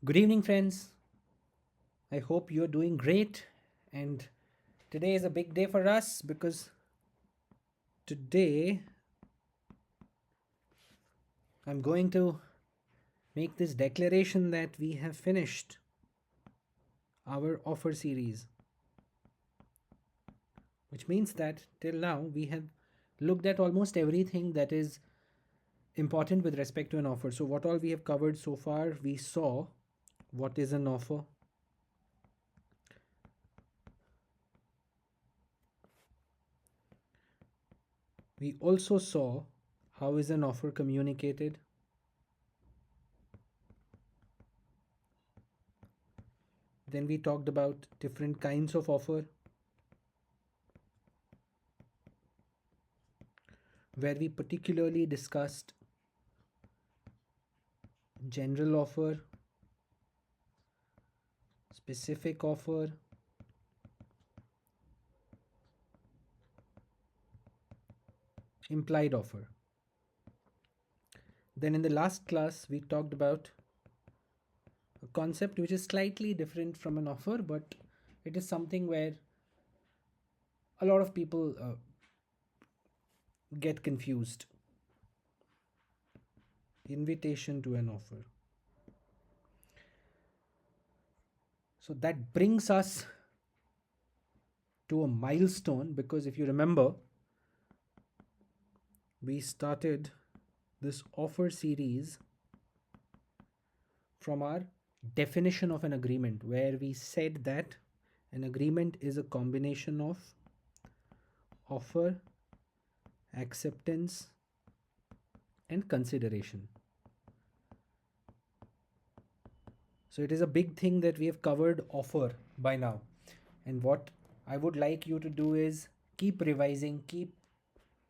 Good evening, friends. I hope you're doing great. And today is a big day for us because today I'm going to make this declaration that we have finished our offer series, which means that till now we have looked at almost everything that is important with respect to an offer. So, what all we have covered so far, we saw what is an offer. We also saw how is an offer communicated. Then we talked about different kinds of offer, where we particularly discussed general offer, specific offer, implied offer. Then in the last class, we talked about a concept which is slightly different from an offer, but it is something where a lot of people get confused. Invitation to an offer. So that brings us to a milestone because if you remember, we started this offer series from our definition of an agreement, where we said that an agreement is a combination of offer, acceptance, and consideration. So it is a big thing that we have covered offer by now. And what I would like you to do is keep revising, keep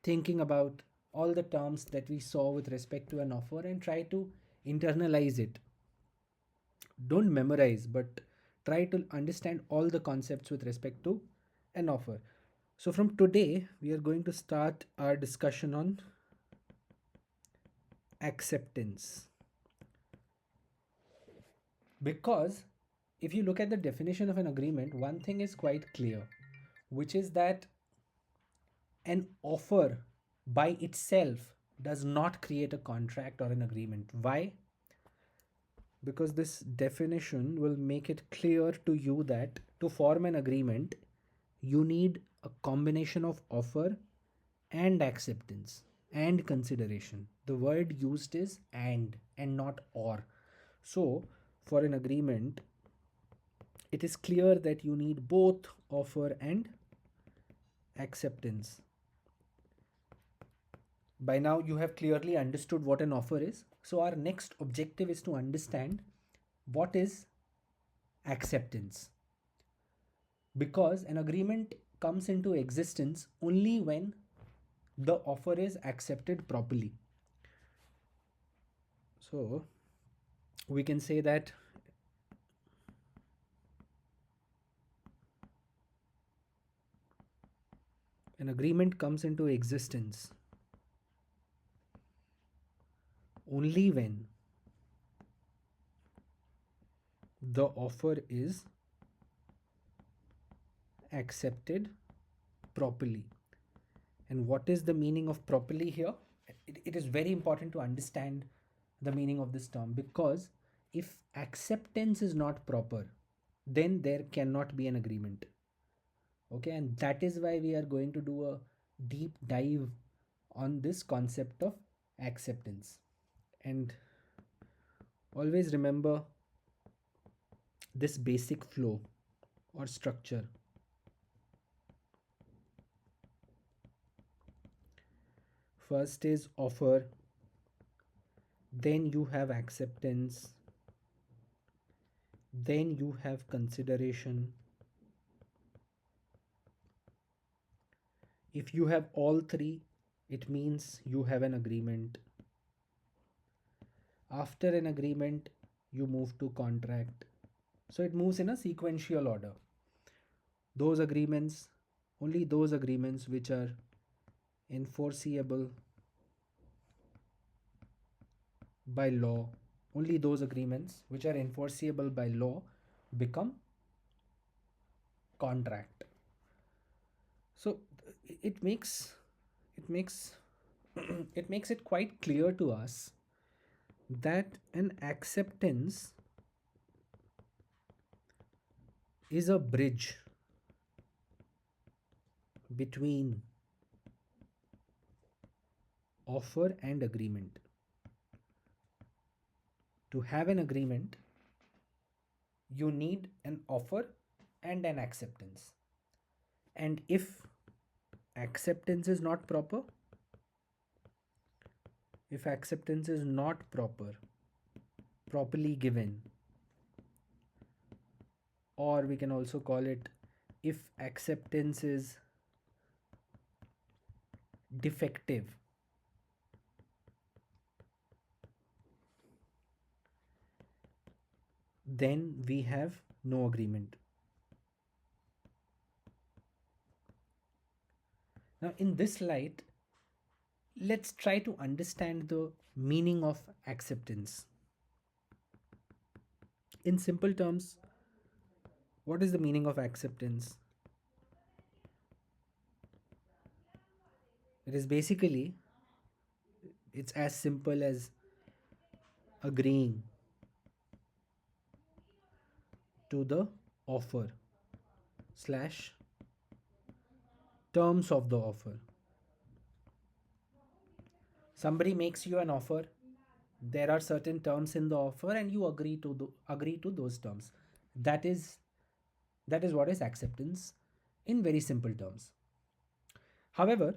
thinking about all the terms that we saw with respect to an offer and try to internalize it. Don't memorize, but try to understand all the concepts with respect to an offer. So, from today, we are going to start our discussion on acceptance. Because if you look at the definition of an agreement, one thing is quite clear, which is that an offer by itself does not create a contract or an agreement. Why? Because this definition will make it clear to you that to form an agreement, you need a combination of offer and acceptance and consideration. The word used is and not or. So, for an agreement, it is clear that you need both offer and acceptance. By now, you have clearly understood what an offer is. So, our next objective is to understand what is acceptance. Because an agreement comes into existence only when the offer is accepted properly. So, we can say that an agreement comes into existence only when the offer is accepted properly. And what is the meaning of properly here? It is very important to understand the meaning of this term, because if acceptance is not proper, then there cannot be an agreement. Okay, and that is why we are going to do a deep dive on this concept of acceptance. And always remember this basic flow or structure. First is offer, then you have acceptance, then you have consideration. If you have all three, it means you have an agreement. After an agreement, you move to contract. So it moves in a sequential order. Those agreements, only those agreements which are enforceable by law, only those agreements which are enforceable by law become contract. So it makes it makes it makes it quite clear to us that an acceptance is a bridge between offer and agreement. To have an agreement, you need an offer and an acceptance. And if acceptance is not proper, if acceptance is not properly given, or we can also call it if acceptance is defective, then we have no agreement. Now, in this light, let's try to understand the meaning of acceptance. In simple terms, what is the meaning of acceptance? It is basically, it's as simple as agreeing to the offer slash terms of the offer. Somebody makes you an offer, there are certain terms in the offer and you agree to those terms. That is what is acceptance in very simple terms. However,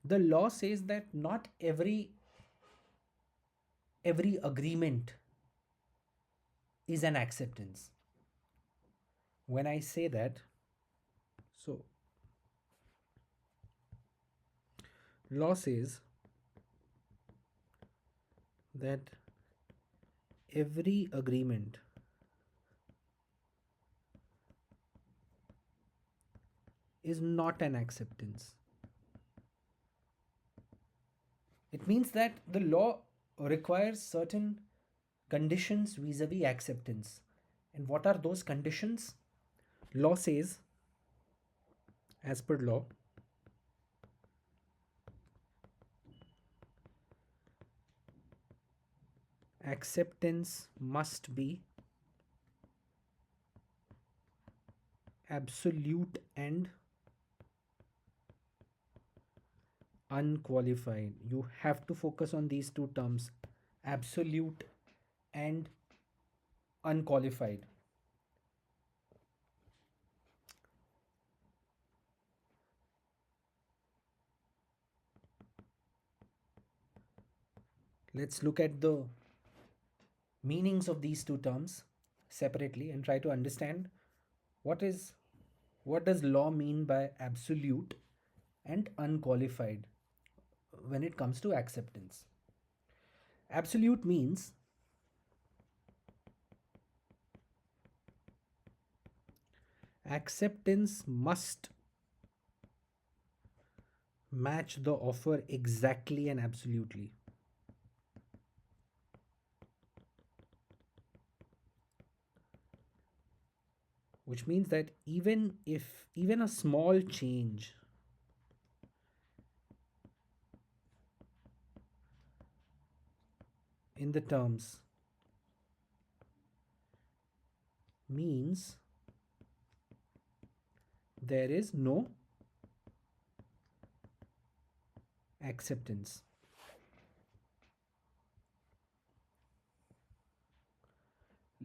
the law says that not every agreement is an acceptance. When I say that, so law says that every agreement is not an acceptance. It means that the law requires certain conditions vis-a-vis acceptance. And what are those conditions? Law says, as per law, acceptance must be absolute and unqualified. You have to focus on these two terms, absolute and unqualified. Let's look at the meanings of these two terms separately and try to understand what does law mean by absolute and unqualified when it comes to acceptance. Absolute means acceptance must match the offer exactly and absolutely. Which means that even a small change in the terms means there is no acceptance.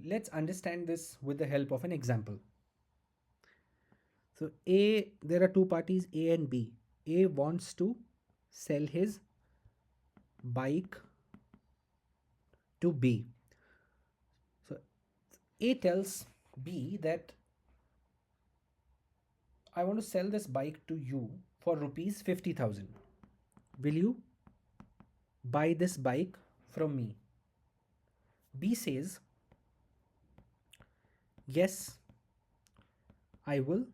Let's understand this with the help of an example. So there are two parties, A and B. A wants to sell his bike to B. So A tells B that I want to sell this bike to you for rupees 50,000. Will you buy this bike from me? B says, yes, I will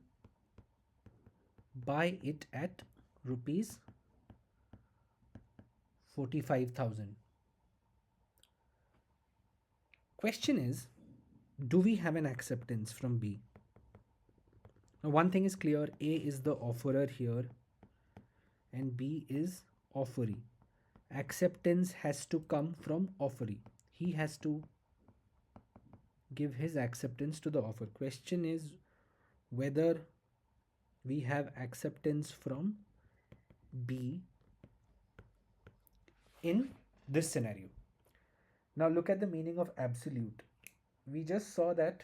buy it at rupees 45,000. Question is, do we have an acceptance from B? Now, one thing is clear, A is the offerer here and B is offeree. Acceptance has to come from offeree. He has to give his acceptance to the offer. Question is whether we have acceptance from B in this scenario. Now look at the meaning of absolute. We just saw that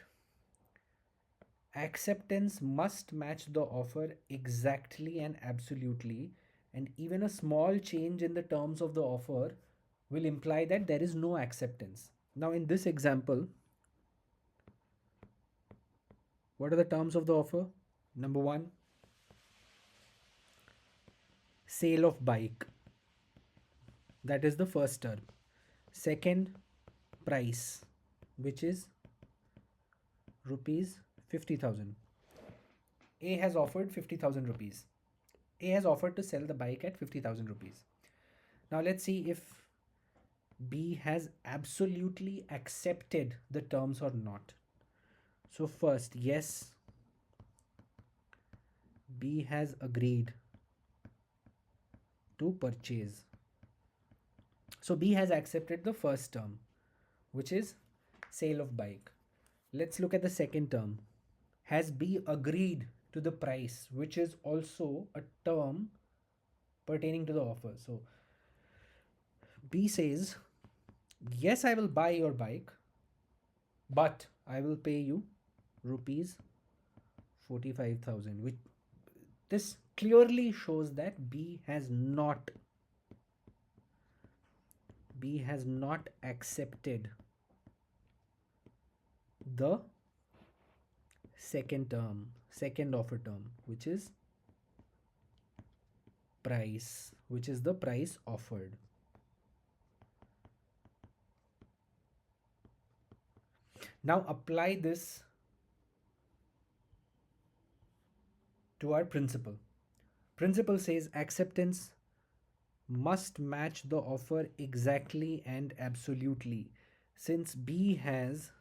acceptance must match the offer exactly and absolutely, and even a small change in the terms of the offer will imply that there is no acceptance. Now in this example, what are the terms of the offer? Number one, sale of bike. That is the first term. Second, price, which is rupees 50,000. A has offered 50,000 rupees. A has offered to sell the bike at 50,000 rupees. Now let's see if B has absolutely accepted the terms or not. So first, yes, B has agreed to purchase. So B has accepted the first term, which is sale of bike. Let's look at the second term. Has B agreed to the price, which is also a term pertaining to the offer? So B says, yes, I will buy your bike, but I will pay you rupees 45,000. Which this clearly shows that B has not accepted the second offer term, which is price, which is the price offered. Now apply this to our principle. Principle says acceptance must match the offer exactly and absolutely. Since B has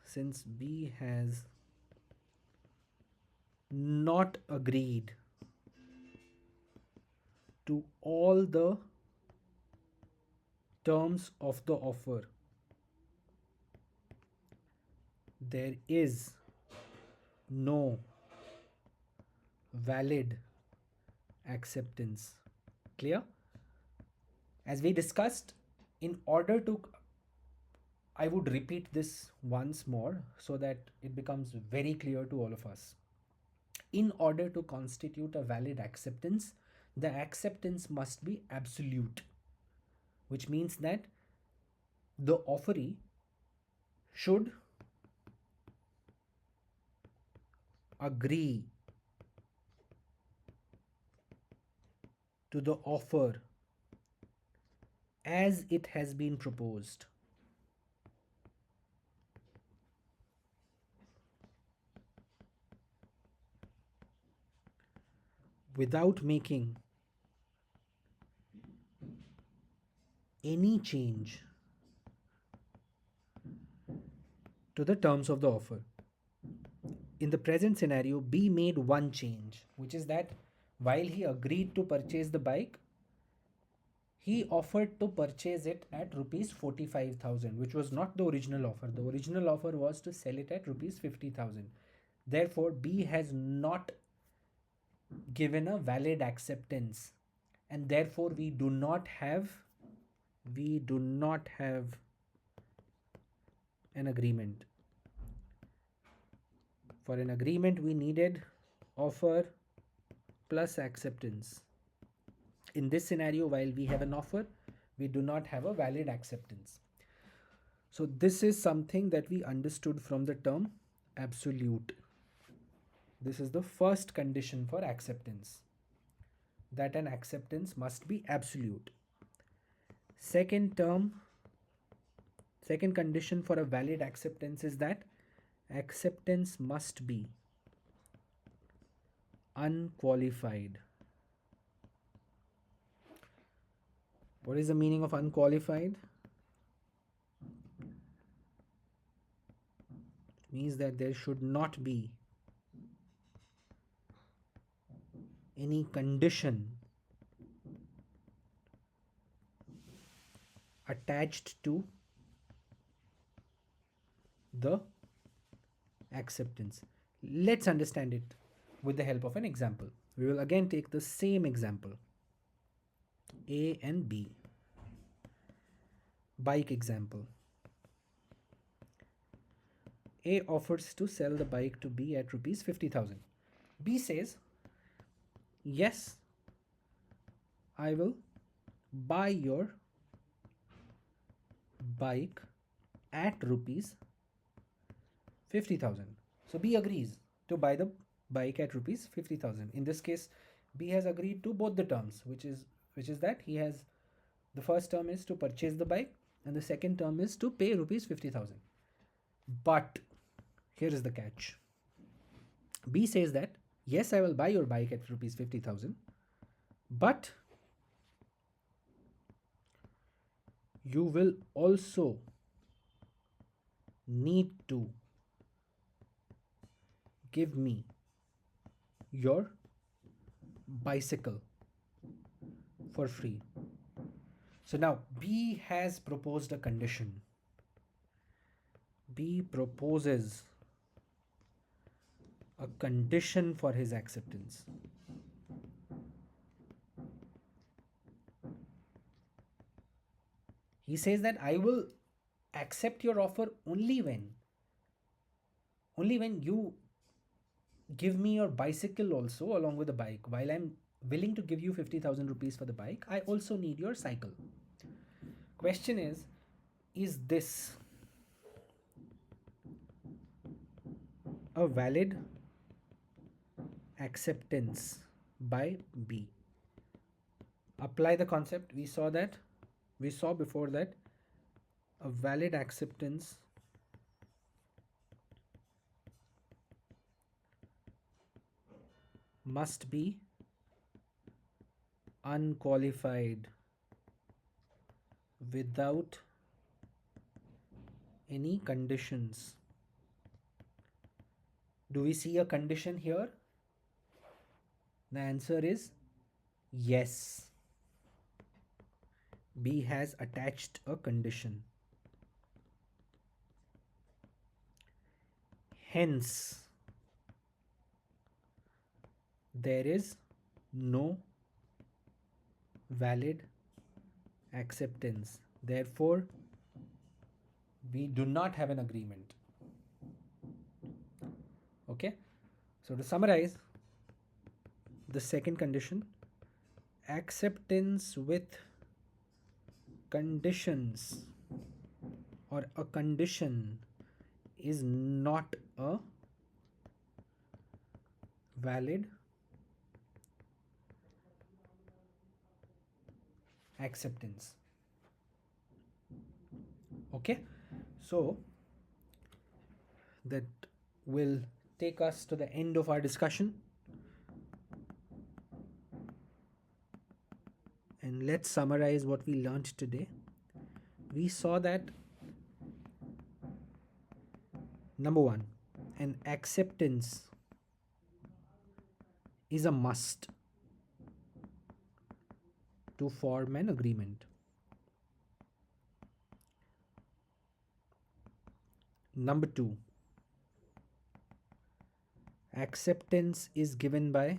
not agreed to all the terms of the offer, there is no valid acceptance. Clear? As we discussed, in order to, I would repeat this once more so that it becomes very clear to all of us. In order to constitute a valid acceptance, the acceptance must be absolute, which means that the offeree should agree to the offer as it has been proposed. Without making any change to the terms of the offer. In the present scenario, B made one change, which is that while he agreed to purchase the bike, he offered to purchase it at rupees 45,000, which was not the original offer. The original offer was to sell it at rupees 50,000. Therefore, B has not given a valid acceptance, and therefore we do not have an agreement. For an agreement, we needed offer plus acceptance. In this scenario, while we have an offer, we do not have a valid acceptance. So this is something that we understood from the term absolute. This is the first condition for acceptance, that an acceptance must be absolute. Second condition for a valid acceptance is that acceptance must be unqualified. What is the meaning of unqualified? means that there should not be any condition attached to the acceptance. Let's understand it with the help of an example. We will again take the same example, A and B. Bike example. A offers to sell the bike to B at rupees 50,000. B says, yes, I will buy your bike at rupees 50,000. So B agrees to buy the bike at rupees 50,000. In this case, B has agreed to both the terms, which is that he has, the first term is to purchase the bike and the second term is to pay rupees 50,000. But here is the catch. B says that, yes, I will buy your bike at rupees 50,000, but you will also need to give me your bicycle for free. So now B has proposed a condition. B proposes a condition for his acceptance. He says that I will accept your offer only when you give me your bicycle also along with the bike. While I'm willing to give you 50,000 rupees for the bike, I also need your cycle. Question is this a valid acceptance by B? Apply the concept. We saw before that a valid acceptance must be unqualified without any conditions. Do we see a condition here? The answer is yes. B has attached a condition. Hence, there is no valid acceptance. Therefore, we do not have an agreement. Okay? So to summarize, the second condition, acceptance with conditions or a condition is not a valid acceptance. Okay, so that will take us to the end of our discussion, and let's summarize what we learned today. We saw that number one, an acceptance is a must to form an agreement. Number two, acceptance is given by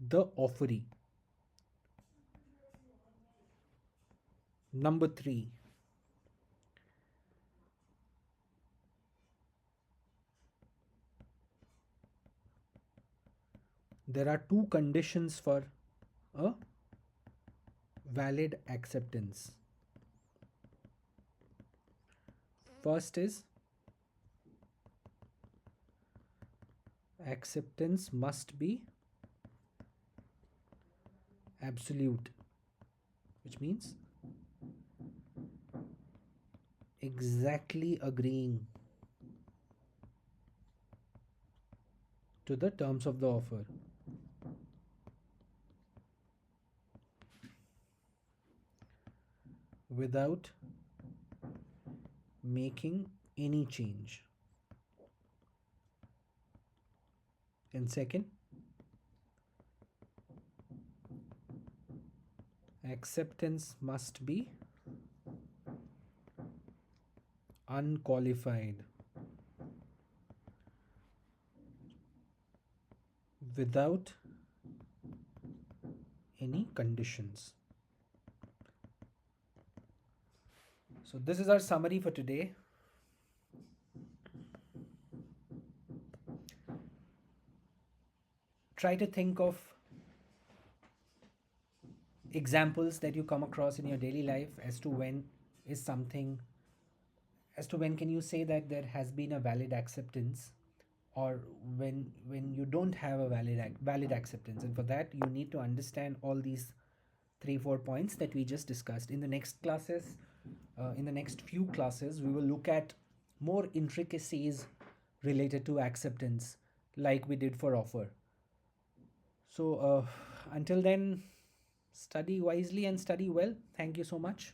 the offeree. Number three, there are two conditions for a valid acceptance. First is acceptance must be absolute, which means exactly agreeing to the terms of the offer. Without making any change. And second, acceptance must be unqualified without any conditions. So this is our summary for today. Try to think of examples that you come across in your daily life as to when is something, as to when can you say that there has been a valid acceptance, or when you don't have a valid acceptance. And for that you need to understand all these 3 4 points that we just discussed. In the next classes, in the next few classes, we will look at more intricacies related to acceptance, like we did for offer. So until then, study wisely and study well. Thank you so much.